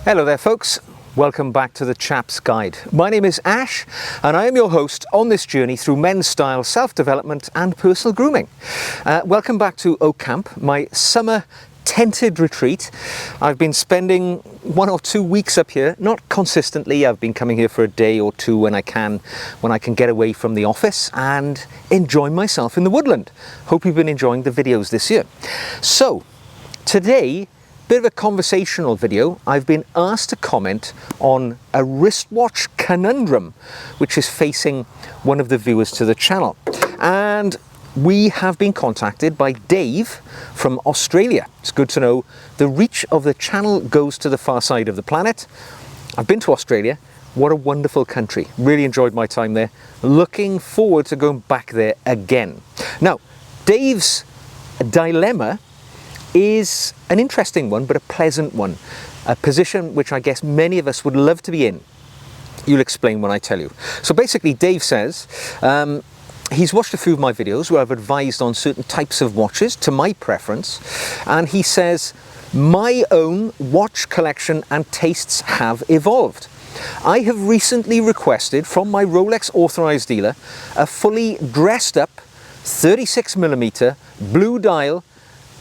Hello there folks, welcome back to the Chap's Guide. My name is Ash and I am your host on this journey through men's style, self-development and personal grooming. Welcome back to Oak Camp, my summer tented retreat. I've been spending 1 or 2 weeks up here, not consistently. I've been coming here for a day or two when I can get away from the office and enjoy myself in the woodland. Hope you've been enjoying the videos this year. So today, bit of a conversational video. I've been asked to comment on a wristwatch conundrum which is facing one of the viewers to the channel, and we have been contacted by Dave from Australia. It's good to know the reach of the channel goes to the far side of the planet. I've been to Australia. What a wonderful country. Really enjoyed my time there. Looking forward to going back there again. Now, Dave's dilemma is an interesting one, but a pleasant one. A position which I guess many of us would love to be in. You'll explain when I tell you. So basically, Dave says he's watched a few of my videos where I've advised on certain types of watches to my preference, and he says my own watch collection and tastes have evolved. I have recently requested from my Rolex authorized dealer a fully dressed up 36mm blue dial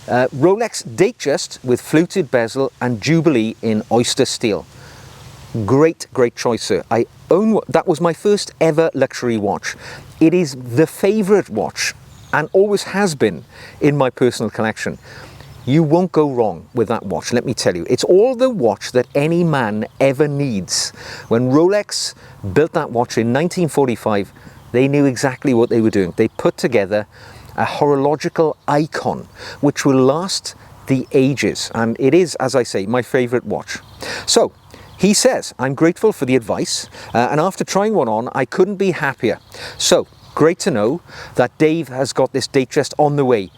Rolex Datejust with fluted bezel and Jubilee in oyster steel. Great choice, sir. I own that. Was my first ever luxury watch. It is the favorite watch and always has been in my personal collection. You won't go wrong with that watch, let me tell you. It's all the watch that any man ever needs. When Rolex built that watch in 1945, they knew exactly what they were doing. They put together a horological icon which will last the ages, and it is, as I say, my favorite watch. So he says, I'm grateful for the advice, and after trying one on, I couldn't be happier. So great to know that Dave has got this Datejust on the way.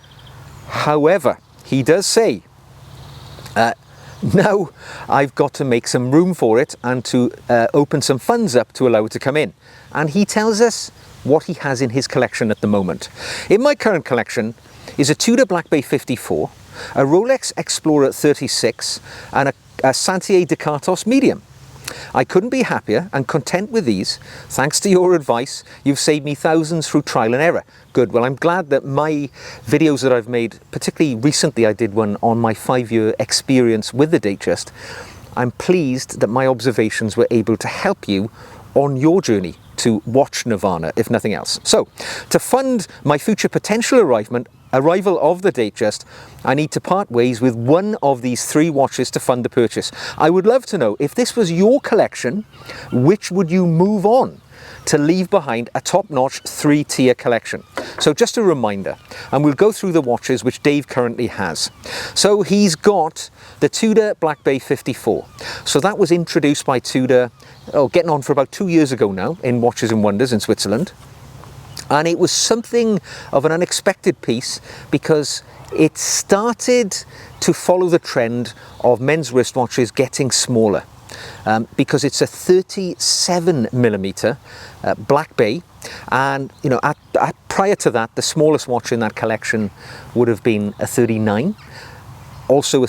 However, he does say now I've got to make some room for it and to open some funds up to allow it to come in. And he tells us what he has in his collection at the moment. In my current collection is a Tudor Black Bay 54, a Rolex Explorer 36 and a Santier de Cartos medium. I couldn't be happier and content with these. Thanks to your advice, you've saved me thousands through trial and error. Good. Well, I'm glad that my videos that I've made, particularly recently I did one on my 5-year experience with the Datejust. I'm pleased that my observations were able to help you on your journey to watch nirvana, if nothing else. So, to fund my future potential arrival of the Datejust, I need to part ways with one of these 3 watches to fund the purchase. I would love to know, if this was your collection, which would you move on to leave behind a top-notch 3-tier collection? So just a reminder, and we'll go through the watches which Dave currently has. So he's got the Tudor Black Bay 54. So that was introduced by Tudor, getting on for about 2 years ago now, in Watches and Wonders in Switzerland. And it was something of an unexpected piece because it started to follow the trend of men's wristwatches getting smaller. Because it's a 37mm Black Bay, and you know, prior to that, the smallest watch in that collection would have been a 39. Also a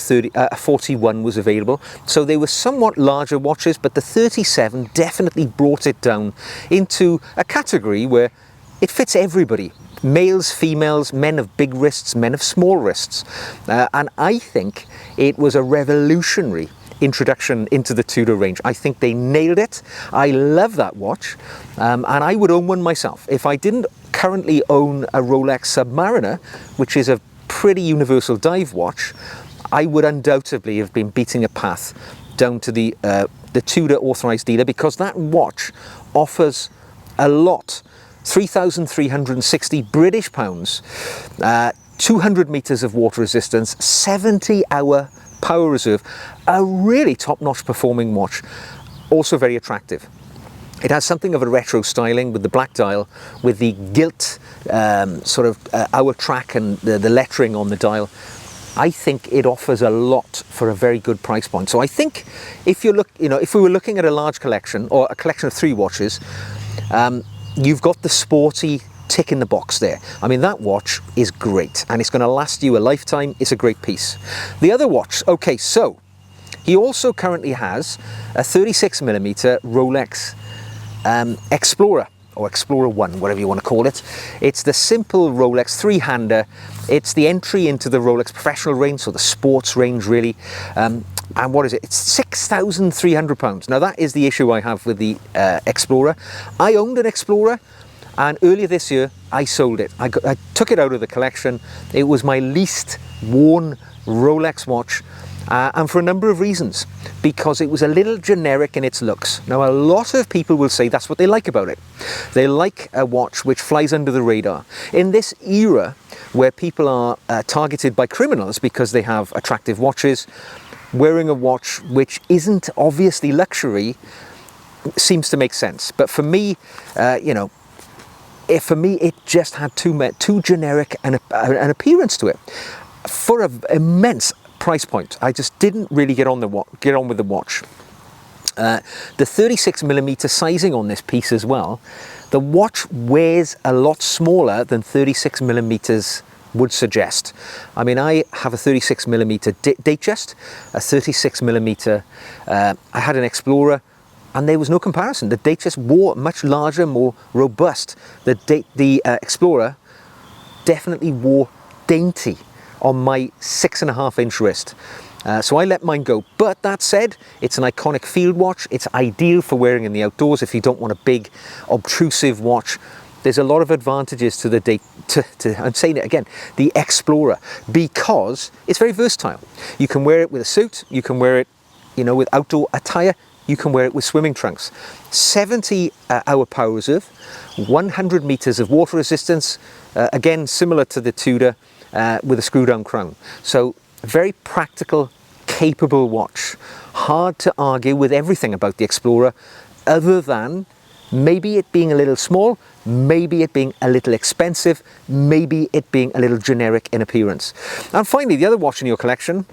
41 was available, so they were somewhat larger watches, but the 37 definitely brought it down into a category where it fits everybody. Males, females, men of big wrists, men of small wrists. And I think it was a revolutionary introduction into the Tudor range. I think they nailed it. I love that watch, and I would own one myself. If I didn't currently own a Rolex Submariner, which is a pretty universal dive watch, I would undoubtedly have been beating a path down to the Tudor authorized dealer, because that watch offers a lot. 3,360 British pounds, 200 meters of water resistance, 70-hour power reserve, a really top-notch performing watch, also very attractive. It has something of a retro styling with the black dial, with the gilt hour track and the lettering on the dial. I think it offers a lot for a very good price point. So I think if we were looking at a large collection or a collection of 3 watches, you've got the sporty tick in the box there. I mean, that watch is great and it's going to last you a lifetime. It's a great piece. The other watch, okay, so He also currently has a 36mm Rolex Explorer, or Explorer 1, whatever you want to call it. It's the simple Rolex three-hander. It's the entry into the Rolex professional range, so the sports range really. And what is it? It's £6,300. Now that is the issue I have with the Explorer. I owned an Explorer, and earlier this year I sold it. I took it out of the collection. It was my least worn Rolex watch. And for a number of reasons, because it was a little generic in its looks. Now, a lot of people will say that's what they like about it. They like a watch which flies under the radar. In this era where people are targeted by criminals because they have attractive watches, wearing a watch which isn't obviously luxury seems to make sense. But for me, for me, it just had too generic an appearance to it. For an immense price point, I just didn't really get on with the watch. The 36mm sizing on this piece as well. The watch wears a lot smaller than 36mm would suggest. I mean, I have a 36mm Datejust, a 36mm. I had an Explorer, and there was no comparison. The Datejust wore much larger, more robust. The Explorer definitely wore dainty on my 6.5-inch wrist. So I let mine go. But that said, it's an iconic field watch. It's ideal for wearing in the outdoors if you don't want a big, obtrusive watch. There's a lot of advantages to the I'm saying it again, the Explorer, because it's very versatile. You can wear it with a suit, you can wear it, with outdoor attire, you can wear it with swimming trunks. 70-hour power reserve, 100 meters of water resistance, again, similar to the Tudor, with a screw-down crown. So very practical, capable watch. Hard to argue with everything about the Explorer, other than maybe it being a little small, maybe it being a little expensive, maybe it being a little generic in appearance. And finally, the other watch in your collection,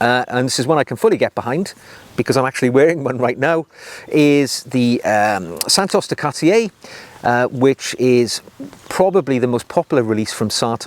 and this is one I can fully get behind because I'm actually wearing one right now, is the Santos de Cartier, which is probably the most popular release from from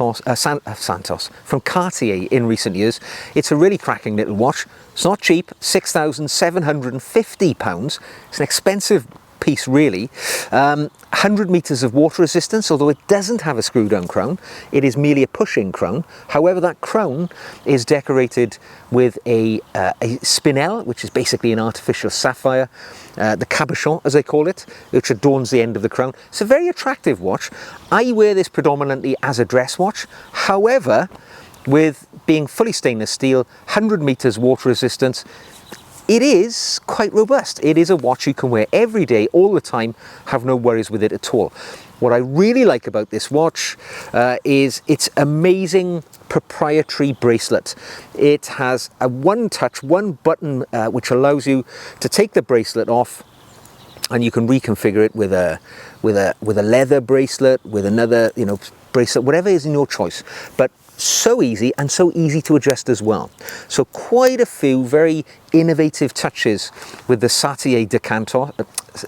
Cartier in recent years. It's a really cracking little watch. It's not cheap, £6,750. It's an expensive piece really. 100 meters of water resistance, although it doesn't have a screw down crown. It is merely a pushing crown. However, that crown is decorated with a spinel, which is basically an artificial sapphire, the cabochon as they call it, which adorns the end of the crown. It's a very attractive watch. I wear this predominantly as a dress watch. However, with being fully stainless steel, 100 meters water resistance, it is quite robust. It is a watch you can wear every day, all the time, have no worries with it at all. What I really like about this watch is its amazing proprietary bracelet. It has a one-touch, one button, which allows you to take the bracelet off, and you can reconfigure it with a leather bracelet, with another, bracelet, whatever is in your choice. But so easy, and so easy to adjust as well. So quite a few very innovative touches with the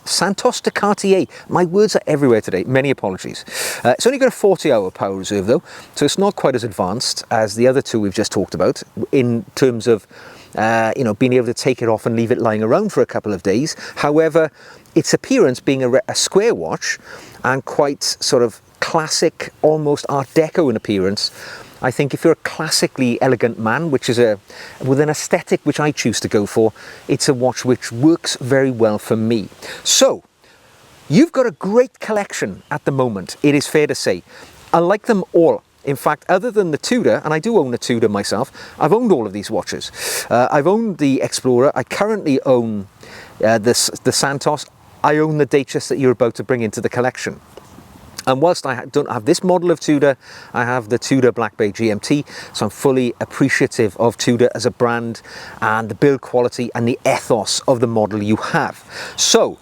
Santos de Cartier. My words are everywhere today, many apologies. It's only got a 40-hour power reserve though, so it's not quite as advanced as the other two we've just talked about in terms of being able to take it off and leave it lying around for a couple of days. However, its appearance being a square watch and quite sort of classic, almost Art Deco in appearance, I think if you're a classically elegant man, which is with an aesthetic which I choose to go for, it's a watch which works very well for me. So, you've got a great collection at the moment, it is fair to say. I like them all. In fact, other than the Tudor, and I do own a Tudor myself, I've owned all of these watches. I've owned the Explorer, I currently own the Santos, I own the Datejust that you're about to bring into the collection. And whilst I don't have this model of Tudor, I have the Tudor Black Bay GMT, so I'm fully appreciative of Tudor as a brand and the build quality and the ethos of the model you have. So,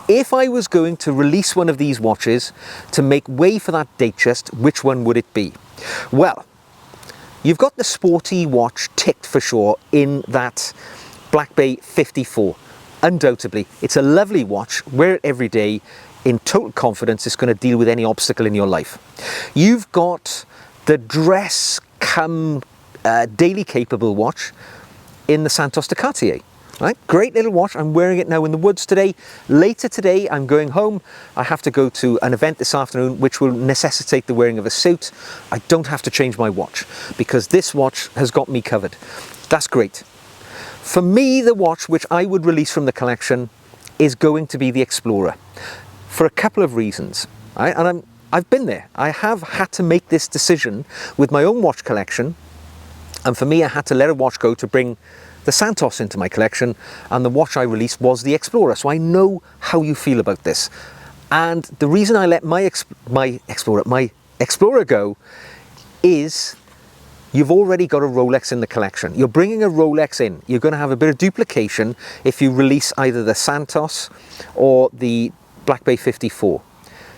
if I was going to release one of these watches to make way for that Datejust, which one would it be? Well, you've got the sporty watch ticked for sure in that Black Bay 54. Undoubtedly, it's a lovely watch, wear it every day, in total confidence it's going to deal with any obstacle in your life. You've got the dress come daily capable watch in the Santos de Cartier. Right? Great little watch. I'm wearing it now in the woods today. Later today, I'm going home. I have to go to an event this afternoon, which will necessitate the wearing of a suit. I don't have to change my watch because this watch has got me covered. That's great. For me, the watch which I would release from the collection is going to be the Explorer for a couple of reasons. Right? And I've been there. I have had to make this decision with my own watch collection. And for me, I had to let a watch go to bring the Santos into my collection, and the watch I released was the Explorer. So I know how you feel about this. And the reason I let my Explorer go is you've already got a Rolex in the collection. You're bringing a Rolex in. You're going to have a bit of duplication if you release either the Santos or the Black Bay 54.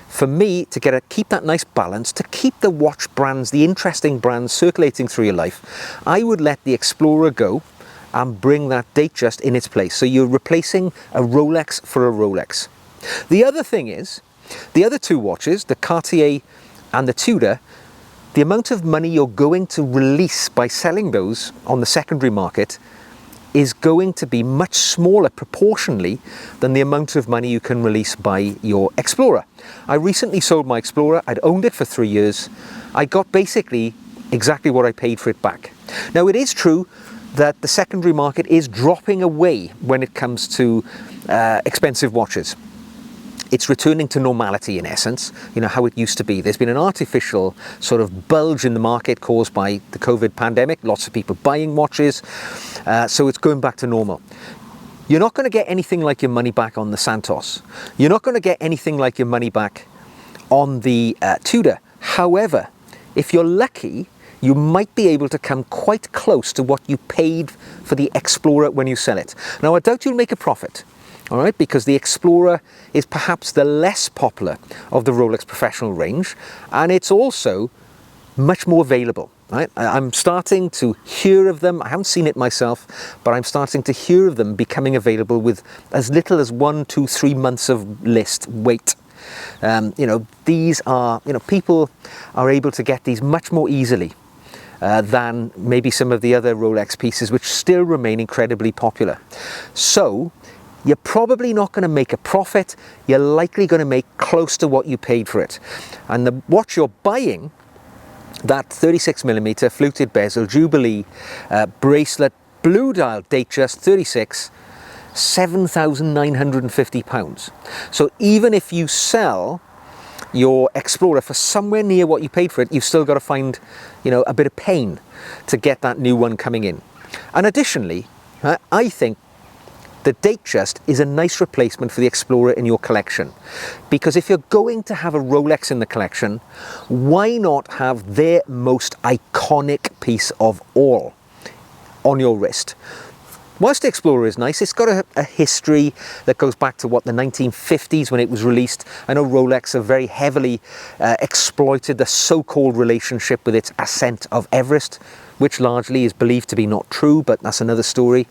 For me, to keep that nice balance, to keep the watch brands, the interesting brands circulating through your life, I would let the Explorer go and bring that Datejust in its place. So you're replacing a Rolex for a Rolex. The other thing is, the other two watches, the Cartier and the Tudor, the amount of money you're going to release by selling those on the secondary market is going to be much smaller proportionally than the amount of money you can release by your Explorer. I recently sold my Explorer. I'd owned it for 3 years. I got basically exactly what I paid for it back. Now, it is true that the secondary market is dropping away when it comes to expensive watches. It's returning to normality in essence, you know, how it used to be. There's been an artificial sort of bulge in the market caused by the COVID pandemic, lots of people buying watches, so it's going back to normal. You're not going to get anything like your money back on the Santos. You're not going to get anything like your money back on the Tudor. However, if you're lucky, you might be able to come quite close to what you paid for the Explorer when you sell it. Now, I doubt you'll make a profit, all right, because the Explorer is perhaps the less popular of the Rolex Professional range, and it's also much more available. Right? I'm starting to hear of them. I haven't seen it myself, but I'm starting to hear of them becoming available with as little as 1, 2, 3 months of list wait. These are, people are able to get these much more easily than maybe some of the other Rolex pieces, which still remain incredibly popular. So you're probably not going to make a profit. You're likely going to make close to what you paid for it. And the watch you're buying, that 36mm fluted bezel Jubilee bracelet blue dial Datejust 36, £7,950. So even if you sell your Explorer for somewhere near what you paid for it, you've still got to find, a bit of pain to get that new one coming in. And additionally, I think the Datejust is a nice replacement for the Explorer in your collection, because if you're going to have a Rolex in the collection, why not have their most iconic piece of all on your wrist? Whilst the Explorer is nice, it's got a history that goes back to the 1950s when it was released. I know Rolex have very heavily exploited the so-called relationship with its ascent of Everest, which largely is believed to be not true, but that's another story.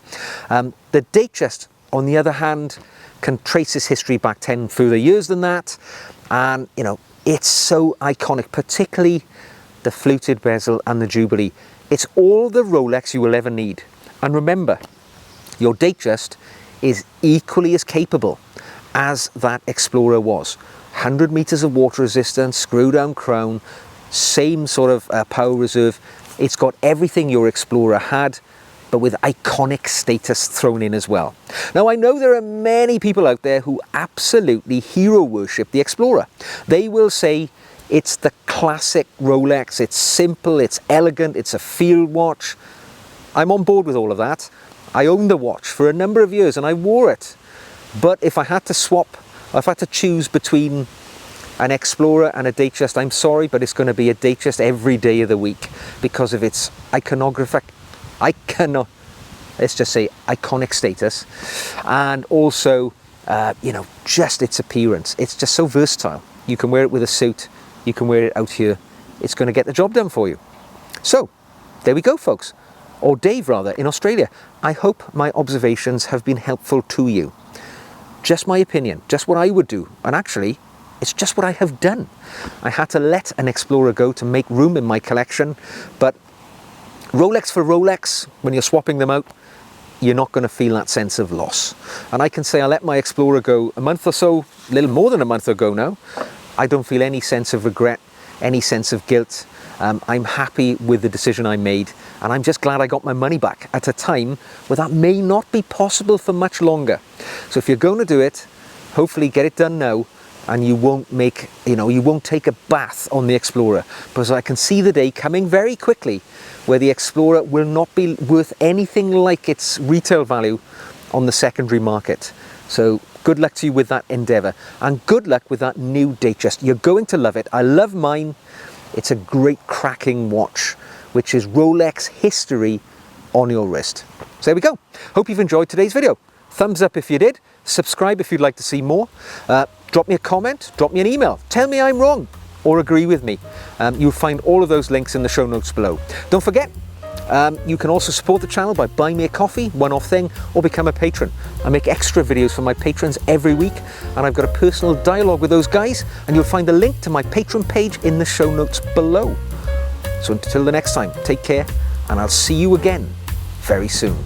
The Datejust, on the other hand, can trace its history back 10 further years than that. And, it's so iconic, particularly the fluted bezel and the Jubilee. It's all the Rolex you will ever need. And remember, your Datejust is equally as capable as that Explorer was. 100 meters of water resistance, screw down crown, same sort of power reserve. It's got everything your Explorer had, but with iconic status thrown in as well. Now, I know there are many people out there who absolutely hero worship the Explorer. They will say it's the classic Rolex, it's simple, it's elegant, it's a field watch. I'm on board with all of that. I owned the watch for a number of years and I wore it. But if I had to choose between an Explorer and a Datejust, I'm sorry, but it's going to be a Datejust every day of the week because of its iconic status, and also, just its appearance. It's just so versatile. You can wear it with a suit, you can wear it out here. It's going to get the job done for you. So, there we go, folks. Or Dave, rather, in Australia. I hope my observations have been helpful to you. Just my opinion, just what I would do. And actually, it's just what I have done. I had to let an Explorer go to make room in my collection, but Rolex for Rolex, when you're swapping them out, you're not going to feel that sense of loss. And I can say I let my Explorer go a month or so, a little more than a month ago now. I don't feel any sense of regret, any sense of guilt. I'm happy with the decision I made, and I'm just glad I got my money back at a time where that may not be possible for much longer. So if you're going to do it, hopefully get it done now, and you won't take a bath on the Explorer, because I can see the day coming very quickly where the Explorer will not be worth anything like its retail value on the secondary market. So good luck to you with that endeavour, and good luck with that new Datejust. You're going to love it. I love mine. It's a great cracking watch, which is Rolex history on your wrist. So there we go. Hope you've enjoyed today's video. Thumbs up if you did. Subscribe if you'd like to see more. Drop me a comment, drop me an email. Tell me I'm wrong or agree with me. You'll find all of those links in the show notes below. Don't forget, you can also support the channel by buying me a coffee, one-off thing, or become a patron. I make extra videos for my patrons every week, and I've got a personal dialogue with those guys, and you'll find a link to my Patreon page in the show notes below. So until the next time, take care, and I'll see you again very soon.